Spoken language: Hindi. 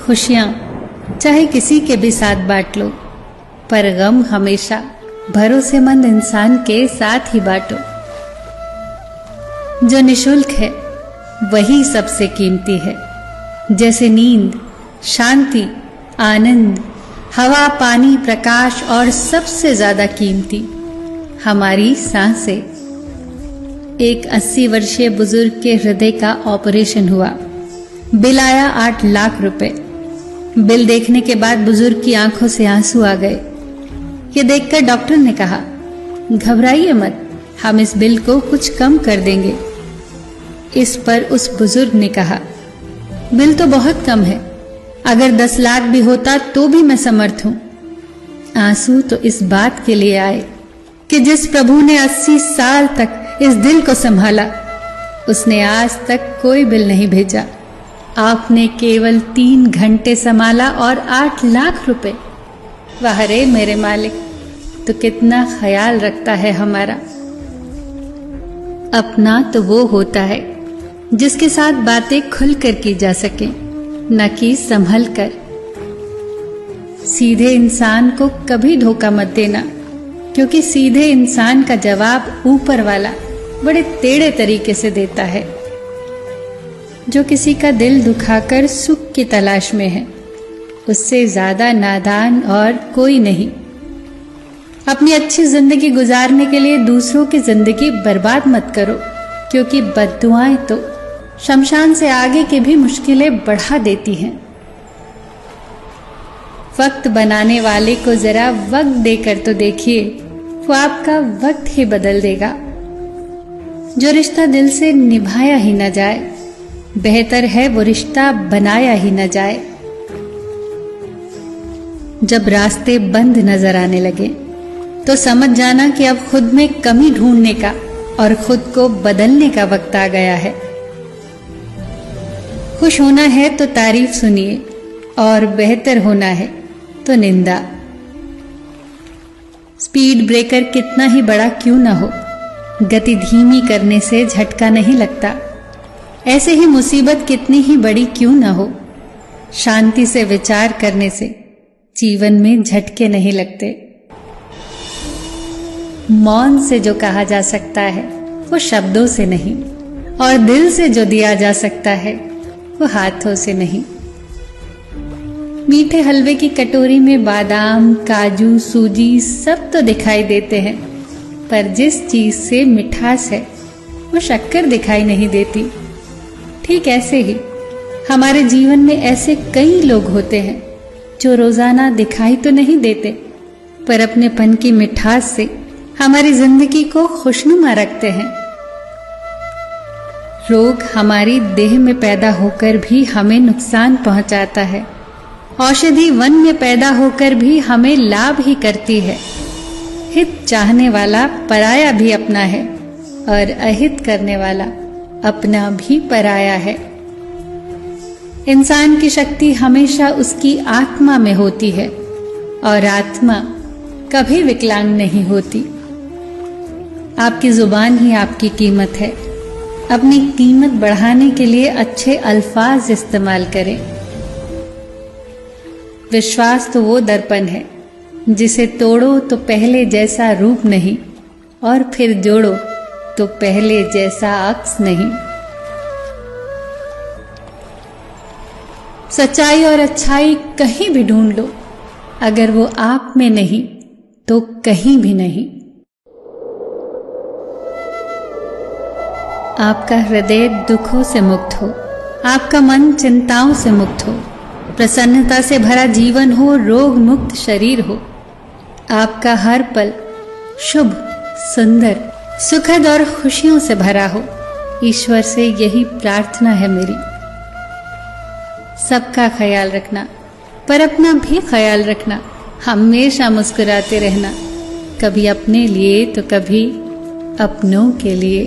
खुशियां चाहे किसी के भी साथ बांट लो, पर गम हमेशा भरोसेमंद इंसान के साथ ही बांटो। जो निशुल्क है वही सबसे कीमती है, जैसे नींद, शांति, आनंद, हवा, पानी, प्रकाश और सबसे ज्यादा कीमती हमारी सांसें। एक 80 वर्षीय बुजुर्ग के हृदय का ऑपरेशन हुआ। बिल आया 8 लाख रुपए। बिल देखने के बाद बुजुर्ग की आंखों से आंसू आ गए। ये देखकर डॉक्टर ने कहा, घबराइए मत, हम इस बिल को कुछ कम कर देंगे। इस पर उस बुजुर्ग ने कहा, बिल तो बहुत कम है, अगर 10 लाख भी होता तो भी मैं समर्थ हूं। आंसू तो इस बात के लिए आए कि जिस प्रभु ने 80 साल तक इस दिल को संभाला, उसने आज तक कोई बिल नहीं भेजा। आपने केवल 3 घंटे संभाला और 8 लाख रुपए। वाह रे मेरे मालिक, तो कितना ख्याल रखता है हमारा। अपना तो वो होता है जिसके साथ बातें खुलकर की जा सके, न कि संभल कर। सीधे इंसान को कभी धोखा मत देना, क्योंकि सीधे इंसान का जवाब ऊपर वाला बड़े टेढ़े तरीके से देता है। जो किसी का दिल दुखाकर सुख की तलाश में है, उससे ज्यादा नादान और कोई नहीं। अपनी अच्छी जिंदगी गुजारने के लिए दूसरों की जिंदगी बर्बाद मत करो, क्योंकि बद्दुआएं तो शमशान से आगे की भी मुश्किलें बढ़ा देती हैं। वक्त बनाने वाले को जरा वक्त देकर तो देखिए, वो आपका वक्त ही बदल देगा। जो रिश्ता दिल से निभाया ही न जाए, बेहतर है वो रिश्ता बनाया ही न जाए। जब रास्ते बंद नजर आने लगे तो समझ जाना कि अब खुद में कमी ढूंढने का और खुद को बदलने का वक्त आ गया है। खुश होना है तो तारीफ सुनिए, और बेहतर होना है तो निंदा। स्पीड ब्रेकर कितना ही बड़ा क्यों ना हो, गति धीमी करने से झटका नहीं लगता। ऐसे ही मुसीबत कितनी ही बड़ी क्यों ना हो, शांति से विचार करने से जीवन में झटके नहीं लगते। मौन से जो कहा जा सकता है वो शब्दों से नहीं, और दिल से जो दिया जा सकता है वो हाथों से नहीं। मीठे हलवे की कटोरी में बादाम, काजू, सूजी सब तो दिखाई देते हैं, पर जिस चीज से मिठास है वो शक्कर दिखाई नहीं देती। ठीक ऐसे ही हमारे जीवन में ऐसे कई लोग होते हैं जो रोजाना दिखाई तो नहीं देते, पर अपनेपन की मिठास से हमारी जिंदगी को खुशनुमा रखते हैं। रोग हमारी देह में पैदा होकर भी हमें नुकसान पहुंचाता है, औषधि वन में पैदा होकर भी हमें लाभ ही करती है। हित चाहने वाला पराया भी अपना है, और अहित करने वाला अपना भी पराया है। इंसान की शक्ति हमेशा उसकी आत्मा में होती है, और आत्मा कभी विकलांग नहीं होती। आपकी जुबान ही आपकी कीमत है। अपनी कीमत बढ़ाने के लिए अच्छे अल्फाज इस्तेमाल करें। विश्वास तो वो दर्पण है जिसे तोड़ो तो पहले जैसा रूप नहीं, और फिर जोड़ो तो पहले जैसा अक्स नहीं। सच्चाई और अच्छाई कहीं भी ढूंढ लो, अगर वो आप में नहीं तो कहीं भी नहीं। आपका हृदय दुखों से मुक्त हो, आपका मन चिंताओं से मुक्त हो, प्रसन्नता से भरा जीवन हो, रोग मुक्त शरीर हो। आपका हर पल शुभ, सुंदर, सुखद और खुशियों से भरा हो। ईश्वर से यही प्रार्थना है मेरी। सबका ख्याल रखना, पर अपना भी ख्याल रखना। हमेशा मुस्कुराते रहना, कभी अपने लिए तो कभी अपनों के लिए।